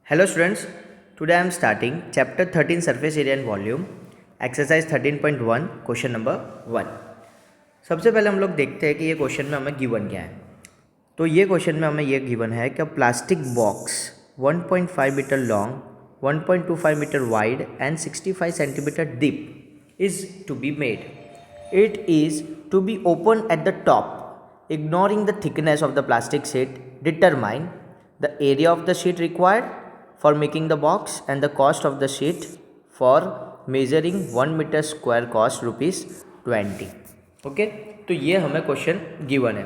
Hello students, today I am starting chapter 13 surface area and volume exercise 13.1 question number 1। सबसे पहले हम लोग देखते हैं कि ये क्वेश्चन में हमें गिवन क्या है। तो ये क्वेश्चन में हमें ये गिवन है कि plastic box 1.5 metre long, 1.25 metre wide and 65 centimetre deep is to be made. It is to be open at the top, ignoring the thickness of the plastic sheet. Determine the area of the sheet required for making the box and the cost of the sheet for measuring 1 meter square cost ₹20। Okay, तो ये हमें question given है।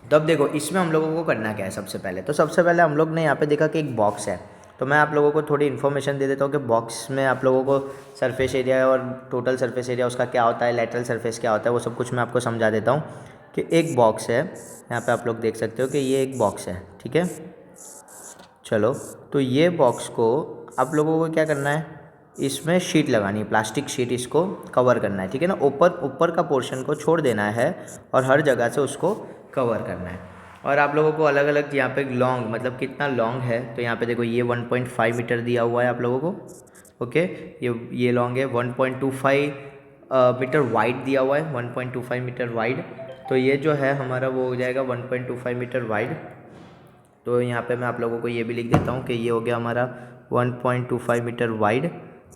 तो अब देखो इसमें हम लोगों को करना क्या है। सबसे पहले हम लोग ने यहाँ पे देखा कि एक बॉक्स है। तो मैं आप लोगों को थोड़ी इन्फॉर्मेशन दे देता हूँ कि बॉक्स में आप लोगों को सरफेस एरिया और टोटल सरफेस एरिया उसका क्या होता है, लेटरल सरफेस क्या होता है, वो सब कुछ मैं आपको समझा देता हूँ। कि एक बॉक्स है, यहाँ पे आप लोग देख सकते हो कि ये एक बॉक्स है, ठीक है। चलो, तो ये बॉक्स को आप लोगों को क्या करना है, इसमें शीट लगानी है, प्लास्टिक शीट, इसको कवर करना है, ठीक है ना। ऊपर का पोर्शन को छोड़ देना है और हर जगह से उसको कवर करना है। और आप लोगों को अलग अलग यहाँ पे लॉन्ग, मतलब कितना लॉन्ग है, तो यहाँ पे देखो ये 1.5 मीटर दिया हुआ है आप लोगों को। ओके, ये लॉन्ग है। 1.25 मीटर वाइड दिया हुआ है, 1.25 मीटर वाइड। तो ये जो है हमारा वो हो जाएगा 1.25 मीटर वाइड। तो यहाँ पे मैं आप लोगों को ये भी लिख देता हूँ कि ये हो गया हमारा 1.25 मीटर वाइड,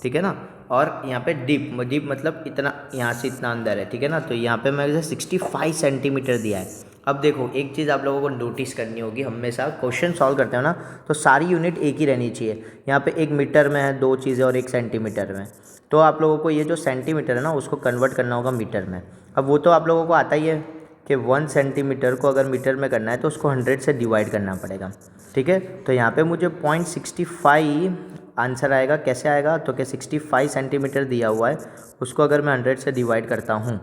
ठीक है ना। और यहाँ पे डीप मतलब इतना, यहाँ से इतना अंदर है, ठीक है ना। तो यहाँ पे मैं 65 सेंटीमीटर दिया है। अब देखो एक चीज़ आप लोगों को नोटिस करनी होगी, हमेशा क्वेश्चन सॉल्व करते हो ना तो सारी यूनिट एक ही रहनी चाहिए। यहाँ पे 1 मीटर में है 2 चीज़ें और 1 सेंटीमीटर में। तो आप लोगों को ये जो सेंटीमीटर है ना उसको कन्वर्ट करना होगा मीटर में। अब वो तो आप लोगों को आता ही है कि 1 सेंटीमीटर को अगर मीटर में करना है तो उसको 100 से डिवाइड करना पड़ेगा, ठीक है। तो यहाँ पे मुझे 0.65 आंसर आएगा। कैसे आएगा, तो कि 65 सेंटीमीटर दिया हुआ है, उसको अगर मैं 100 से डिवाइड करता हूँ,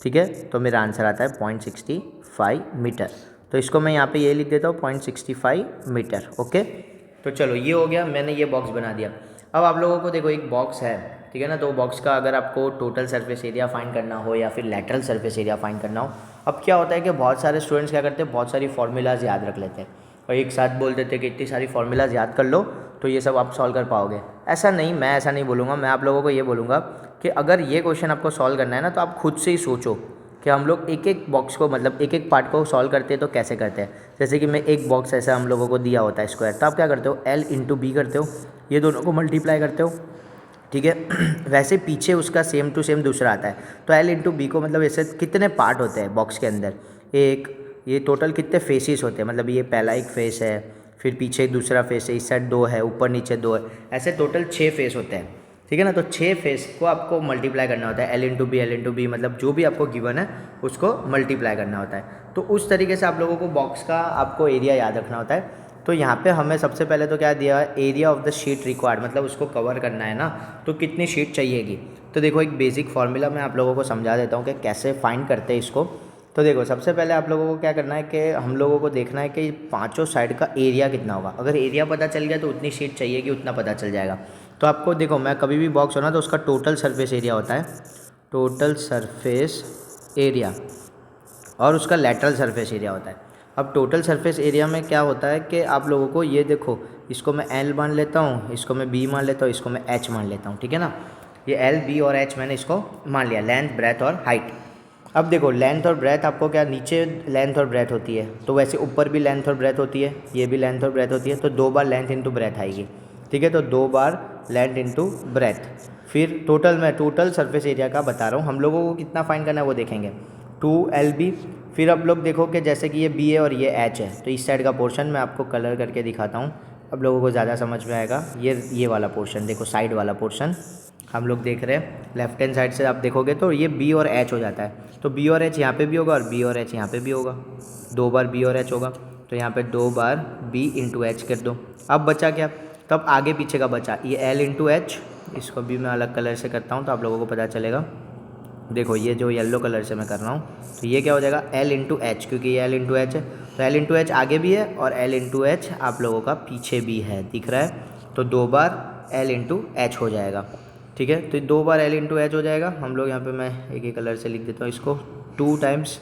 ठीक है, तो मेरा आंसर आता है 0.65 मीटर। तो इसको मैं यहाँ पे ये लिख देता हूँ 0.65 मीटर। ओके, तो चलो ये हो गया, मैंने ये बॉक्स बना दिया। अब आप लोगों को देखो एक बॉक्स है, ठीक है ना। तो बॉक्स का अगर आपको टोटल सरफेस एरिया फाइंड करना हो या फिर लेटरल सरफेस एरिया फाइंड करना हो, अब क्या होता है कि बहुत सारे स्टूडेंट्स क्या करते हैं, बहुत सारी फार्मूलाज याद रख लेते हैं और एक साथ बोल देते हैं कि इतनी सारी फार्मूलाज याद कर लो तो ये सब आप सॉल्व कर पाओगे। ऐसा नहीं, मैं ऐसा नहीं बोलूँगा। मैं आप लोगों को ये बोलूँगा कि अगर ये क्वेश्चन आपको सॉल्व करना है ना तो आप खुद से ही सोचो कि हम लोग एक एक बॉक्स को, मतलब एक एक पार्ट को सॉल्व करते हैं तो कैसे करते हैं। जैसे कि मैं एक बॉक्स ऐसा हम लोगों को दिया होता है स्क्वायर, तो आप क्या करते हो, L इंटू बी करते हो, ये दोनों को मल्टीप्लाई करते हो, ठीक है। वैसे पीछे उसका सेम टू सेम दूसरा आता है। तो L इंटू बी को, मतलब ऐसे कितने पार्ट होते हैं बॉक्स के अंदर, एक, ये टोटल कितने फेसेस होते हैं, मतलब ये पहला एक फेस है, फिर पीछे एक दूसरा फेस है, इस साइड 2 है, ऊपर नीचे 2 है, ऐसे टोटल 6 फेस होते हैं, ठीक है ना। तो 6 फेस को आपको मल्टीप्लाई करना होता है। L इंटू बी, मतलब जो भी आपको गिवन है उसको मल्टीप्लाई करना होता है। तो उस तरीके से आप लोगों को बॉक्स का आपको एरिया याद रखना होता है। तो यहाँ पे हमें सबसे पहले तो क्या दिया है, area of the sheet required, मतलब उसको कवर करना है ना, तो कितनी शीट चाहिएगी। तो देखो एक बेसिक फार्मूला मैं आप लोगों को समझा देता हूँ कि कैसे फाइंड करते हैं इसको। तो देखो सबसे पहले आप लोगों को क्या करना है कि हम लोगों को देखना है कि पाँचों साइड का एरिया कितना होगा। अगर एरिया पता चल गया तो उतनी शीट चाहिएगी, उतना पता चल जाएगा। तो आपको देखो, मैं कभी भी बॉक्स हो ना तो उसका टोटल सरफेस एरिया होता है, टोटल सरफेस एरिया, और उसका लेटरल सरफेस एरिया होता है। अब टोटल सरफेस एरिया में क्या होता है कि आप लोगों को ये देखो, इसको मैं L मान लेता हूँ, इसको मैं B मान लेता हूँ, इसको मैं H मान लेता हूँ, ठीक है ना। ये L, B और H मैंने इसको मान लिया, लेंथ, ब्रेथ और हाइट। अब देखो लेंथ और ब्रेथ आपको क्या, नीचे लेंथ और ब्रेथ होती है, तो वैसे ऊपर भी लेंथ और ब्रेथ होती है, ये भी लेंथ और ब्रेथ होती है। तो 2 बार लेंथ इंटू ब्रेथ आएगी, ठीक है। तो 2 बार लेंथ इंटू ब्रेथ। फिर टोटल, मैं टोटल सरफेस एरिया का बता रहा हूँ, हम लोगों को कितना फाइंड करना है वो देखेंगे, 2LB। फिर आप लोग देखो कि जैसे कि ये B है और ये H है, तो इस साइड का पोर्शन मैं आपको कलर करके दिखाता हूँ, अब लोगों को ज़्यादा समझ में आएगा। ये वाला पोर्शन देखो, साइड वाला पोर्शन हम लोग देख रहे हैं, लेफ्ट हैंड साइड से आप देखोगे तो ये B और H हो जाता है। तो B और H यहाँ पे भी होगा और B और H यहाँ पे भी होगा, 2 बार B और H होगा। तो यहाँ पे 2 बार B इंटू H कर दो। अब बचा क्या, तब आगे पीछे का बचा, ये L इंटू H, इसको भी मैं अलग कलर से करता हूँ तो आप लोगों को पता चलेगा। देखो ये जो येलो कलर से मैं कर रहा हूँ, तो ये क्या हो जाएगा, L इंटू एच, क्योंकि ये L इंटू एच है। तो L इंटू एच आगे भी है और L इंटू एच आप लोगों का पीछे भी है, दिख रहा है। तो 2 बार L इंटू एच हो जाएगा, ठीक है। तो 2 बार L इंटू एच हो जाएगा। हम लोग यहाँ पे, मैं एक ही कलर से लिख देता हूँ इसको, 2 टाइम्स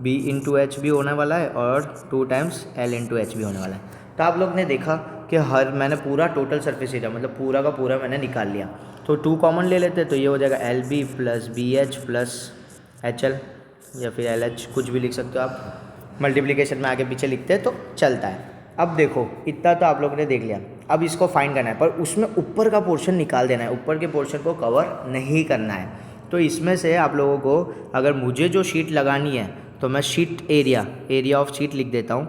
B इंटू एच भी होने वाला है और 2 टाइम्स L इंटू एच भी होने वाला है। तो आप लोग ने देखा कि मैंने पूरा टोटल सरफेस एरिया मतलब पूरा का पूरा मैंने निकाल लिया। तो 2 कॉमन ले लेते तो ये हो जाएगा LB plus BH plus HL या फिर LH, कुछ भी लिख सकते हो आप। मल्टीप्लिकेशन में आगे पीछे लिखते हैं तो चलता है। अब देखो इतना तो आप लोगों ने देख लिया, अब इसको फाइंड करना है, पर उसमें ऊपर का पोर्शन निकाल देना है, ऊपर के पोर्शन को कवर नहीं करना है। तो इसमें से आप लोगों को अगर मुझे जो शीट लगानी है तो मैं शीट एरिया ऑफ शीट लिख देता हूँ।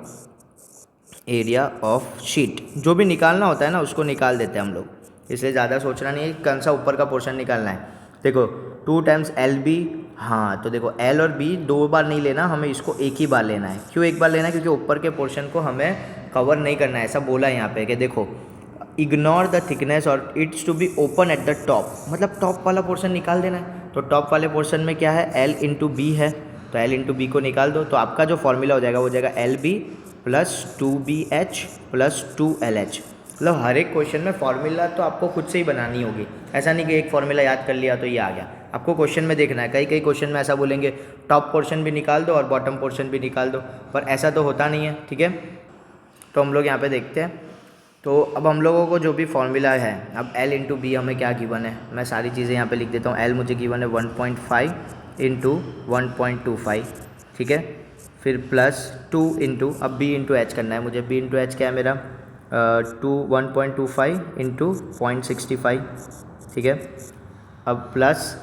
एरिया ऑफ शीट जो भी निकालना होता है ना उसको निकाल देते हैं हम लोग, इसलिए ज़्यादा सोचना नहीं है कौन सा ऊपर का पोर्शन निकालना है। देखो 2 टाइम्स LB, हाँ तो देखो L और B 2 बार नहीं लेना, हमें इसको एक ही बार लेना है। क्यों एक बार लेना है? क्योंकि ऊपर के पोर्शन को हमें कवर नहीं करना है, ऐसा बोला है यहाँ पे कि देखो इग्नोर द थिकनेस और it's to be open at the top, मतलब टॉप वाला पोर्शन निकाल देना है। तो टॉप वाले पोर्शन में क्या है? L इंटू B है, तो L इंटू B को निकाल दो। तो आपका जो फॉर्मूला हो जाएगा वो हो जाएगा LB plus 2BH plus 2LH। मतलब हर एक क्वेश्चन में फॉर्मूला तो आपको खुद से ही बनानी होगी, ऐसा नहीं कि एक फॉर्मूला याद कर लिया तो ये आ गया। आपको क्वेश्चन में देखना है, कई कई क्वेश्चन में ऐसा बोलेंगे टॉप पोर्शन भी निकाल दो और बॉटम पोर्शन भी निकाल दो, पर ऐसा तो होता नहीं है। ठीक है, तो हम लोग यहाँ पे देखते हैं। तो अब हम लोगों को जो भी फॉर्मूला है, अब L इंटू B हमें क्या गिवन है, मैं सारी चीज़ें यहाँ पे लिख देता हूँ। L मुझे गिवन है 1.5 इंटू 1.25, ठीक है। फिर प्लस 2 इंटू, अब B इंटू H करना है मुझे। B इंटू H क्या है मेरा 1.25 इंटू 0.65, ठीक है। अब प्लस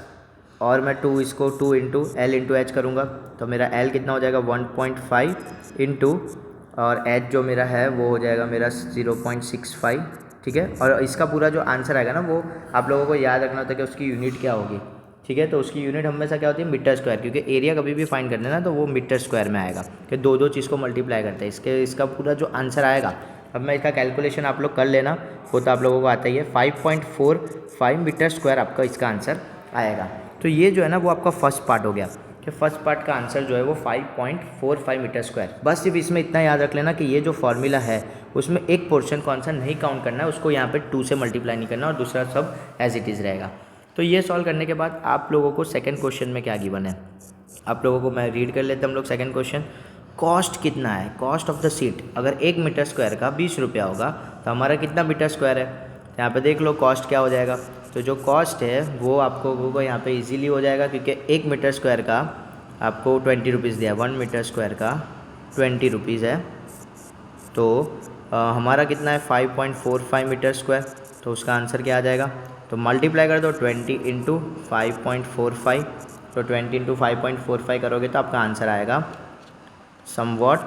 और मैं 2 इसको 2 इंटू L इंटू H करूँगा तो मेरा L कितना हो जाएगा 1.5 इंटू और H जो मेरा है वो हो जाएगा मेरा 0.65, ठीक है। और इसका पूरा जो आंसर आएगा ना वो आप लोगों को याद रखना होता है कि उसकी यूनिट क्या होगी, ठीक है। तो उसकी यूनिट हमेशा क्या होती है? मीटर स्क्वायर, क्योंकि एरिया कभी भी फाइंड करना है ना तो वो मीटर स्क्वायर में आएगा कि दो चीज़ को मल्टीप्लाई करते हैं। इसका पूरा जो आंसर आएगा, अब मैं इसका कैलकुलेशन आप लोग कर लेना, वो तो आप लोगों को आता ही है। 5.45 मीटर स्क्वायर आपका इसका आंसर आएगा। तो ये जो है ना वो आपका फर्स्ट पार्ट हो गया कि फर्स्ट पार्ट का आंसर जो है वो 5.45 मीटर स्क्वायर। बस सिर्फ इसमें इतना याद रख लेना कि ये जो फॉर्मूला है उसमें एक पोर्शन कौन सा नहीं काउंट करना है, उसको यहाँ पे 2 से मल्टीप्लाई नहीं करना और दूसरा सब एज इट इज़ रहेगा। तो ये सॉल्व करने के बाद आप लोगों को सेकंड क्वेश्चन में क्या गिवन है, आप लोगों को मैं रीड कर लेते हैं हम लोग सेकंड क्वेश्चन। कॉस्ट कितना है? कॉस्ट ऑफ द सीट अगर 1 मीटर स्क्वायर का 20 रुपया होगा तो हमारा कितना मीटर स्क्वायर है? यहाँ पे देख लो कॉस्ट क्या हो जाएगा। तो जो कॉस्ट है वो आपको यहाँ पे इजीली हो जाएगा, क्योंकि 1 मीटर स्क्वायर का आपको 20 रुपीज़ दिया, 1 मीटर स्क्वायर का 20 रुपीज़ है। तो हमारा कितना है 5.45 मीटर स्क्वायर, तो उसका आंसर क्या आ जाएगा? तो मल्टीप्लाई कर दो 20 इंटू 5.45, तो 20 इंटू 5.45 करोगे तो आपका आंसर आएगा समवॉट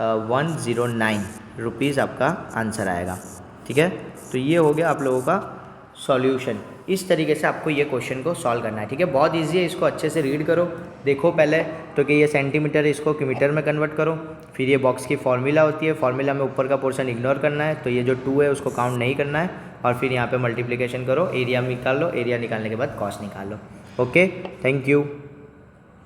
109 रुपीज़ आपका आंसर आएगा, ठीक है। तो ये हो गया आप लोगों का सॉल्यूशन। इस तरीके से आपको ये क्वेश्चन को सॉल्व करना है, ठीक है। बहुत इजी है, इसको अच्छे से रीड करो, देखो पहले तो कि ये सेंटीमीटर है, इसको मीटर में कन्वर्ट करो। फिर ये बॉक्स की फॉर्मूला होती है, फॉर्मूला में ऊपर का पोर्शन इग्नोर करना है, तो ये जो 2 है उसको काउंट नहीं करना है। और फिर यहाँ पे मल्टीप्लिकेशन करो, एरिया निकाल लो, एरिया निकालने के बाद कॉस्ट निकाल लो। Okay, thank you.